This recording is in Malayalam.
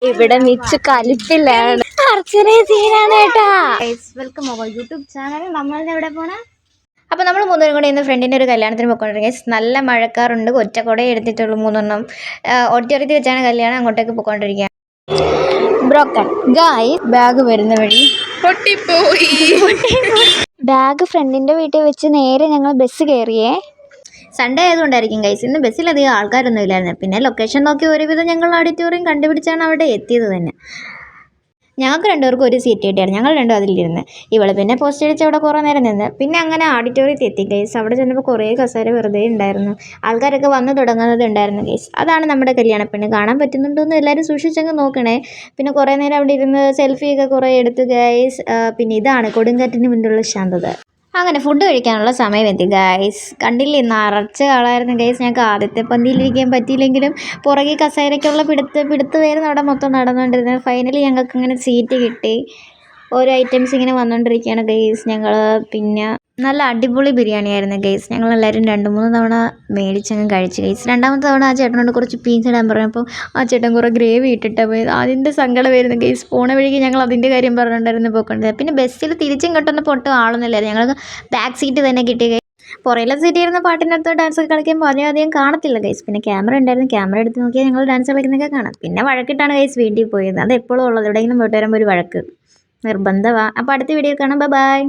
ഇവിടെ മിച്ച് കലിപ്പില്ലാണ്. Welcome our YouTube channel. നമ്മൾ എവിടെ പോണ? അപ്പോൾ നമ്മൾ മൂന്നുപേരും കൂടെ ഇന്ന് ഫ്രണ്ടിൻ്റെ ഒരു കല്യാണത്തിന് പോയിക്കൊണ്ടിരിക്കുക. നല്ല മഴക്കാറുണ്ട്. ഒറ്റ കുടയെ എടുത്തിട്ടുള്ളൂ 3 ഓഡിറ്റോറിയത്തിൽ വെച്ചാണ് കല്യാണം. അങ്ങോട്ടേക്ക് പോയിക്കൊണ്ടിരിക്കുക. ബ്രോക്കൺ ഗായ് ബാഗ് വരുന്ന വഴി പൊട്ടിപ്പോയി. ബാഗ് ഫ്രണ്ടിൻ്റെ വീട്ടിൽ വെച്ച് നേരെ ഞങ്ങൾ ബസ് കയറിയേ. സൺഡേ ആയതുകൊണ്ടായിരിക്കും ഗൈസ്, ഇന്ന് ബസ്സിലധികം ആൾക്കാരൊന്നും ഇല്ലായിരുന്നു. പിന്നെ ലൊക്കേഷൻ നോക്കി ഒരുവിധം ഞങ്ങൾ ഓഡിറ്റോറിയം കണ്ടുപിടിച്ചാണ് അവിടെ എത്തിയത് തന്നെ. ഞങ്ങൾക്ക് 2 പേർക്കും ഒരു സീറ്റ് കിട്ടിയായിരുന്നു. ഞങ്ങൾ 2 അതിലിരുന്ന്. ഇവള് പിന്നെ പോസ്റ്റ് അടിച്ച് അവിടെ കുറേ നേരം നിന്ന്. പിന്നെ അങ്ങനെ ഓഡിറ്റോറിയത്തിൽ എത്തി ഗൈസ്. അവിടെ ചെന്നപ്പോൾ കുറേ കസേര വെറുതെ ഉണ്ടായിരുന്നു. ആൾക്കാരൊക്കെ വന്ന് തുടങ്ങുന്നതുണ്ടായിരുന്നു ഗൈസ്. അതാണ് നമ്മുടെ കല്യാണപ്പെണ്ണ്. കാണാൻ പറ്റുന്നുണ്ടോയെന്ന് എല്ലാവരും സൂക്ഷിച്ചങ്ങ് നോക്കണേ. പിന്നെ കുറേ നേരം അവിടെ ഇരുന്ന് സെൽഫിയൊക്കെ കുറേ എടുത്തു ഗൈസ്. പിന്നെ ഇതാണ് കൊടുങ്കാറ്റിന് മുന്നിലുള്ള ശാന്തത. അങ്ങനെ ഫുഡ് കഴിക്കാനുള്ള സമയം എത്തി ഗൈസ്. കണ്ടില്ലേ, നിറച്ച് ആളായിരുന്നു ഗൈസ്. ഞങ്ങൾക്ക് ആദ്യത്തെ പന്തിയിലിരിക്കാൻ പറ്റിയില്ലെങ്കിലും പുറകെ കസേരയ്ക്കുള്ള പിടുത്തുമായിരുന്നു അവിടെ മൊത്തം നടന്നുകൊണ്ടിരുന്നത്. ഫൈനലി ഞങ്ങൾക്ക് ഇങ്ങനെ സീറ്റ് കിട്ടി. ഓരോ ഐറ്റംസ് ഇങ്ങനെ വന്നുകൊണ്ടിരിക്കുകയാണ് ഗൈസ്. ഞങ്ങൾ പിന്നെ നല്ല അടിപൊളി ബിരിയാണി ആയിരുന്നു ഗൈസ്. ഞങ്ങളെല്ലാവരും 2-3 തവണ മേടിച്ചങ്ങ് കഴിച്ചു ഗൈസ്. 2ാമത്തെ തവണ ആ ചേട്ടനോട് കുറച്ച് പീസ് ഇടാൻ പറഞ്ഞപ്പോൾ ആ ചേട്ടൻ കുറേ ഗ്രേവി ഇട്ടിട്ടാണ് പോയത്. അതിൻ്റെ സങ്കടം വരുന്നു ഗൈസ്. പോണ വഴിക്ക് ഞങ്ങൾ അതിൻ്റെ കാര്യം പറഞ്ഞിട്ടുണ്ടായിരുന്നു പോയിക്കൊണ്ടിരുന്നത്. പിന്നെ ബസ്സിൽ തിരിച്ചും കിട്ടുന്ന പൊട്ടും ആളൊന്നുമില്ലായിരുന്നു. ഞങ്ങൾക്ക് ബാക്ക് സീറ്റ് തന്നെ കിട്ടി ഗൈസ്. പുറയിലെ സീറ്റ് ഇരുന്ന പാട്ടിനകത്ത് ഡാൻസ് ഒക്കെ കളിക്കുമ്പോൾ അധികം കാണത്തില്ല ഗൈസ്. പിന്നെ ക്യാമറ ഉണ്ടായിരുന്നു. ക്യാമറ എടുത്ത് നോക്കിയാൽ ഞങ്ങൾ ഡാൻസ് കളിക്കുന്നതൊക്കെ കാണാം. പിന്നെ വഴക്കിട്ടാണ് ഗൈസ് വീട്ടിൽ പോയത്. അത് എപ്പോഴും ഉള്ളത്. എവിടെയെങ്കിലും പോയിട്ട് വരുമ്പോൾ ഒരു വഴക്ക് നിർബന്ധമാണ്. അപ്പോൾ അടുത്ത വീഡിയോ കാണാം. ബൈ.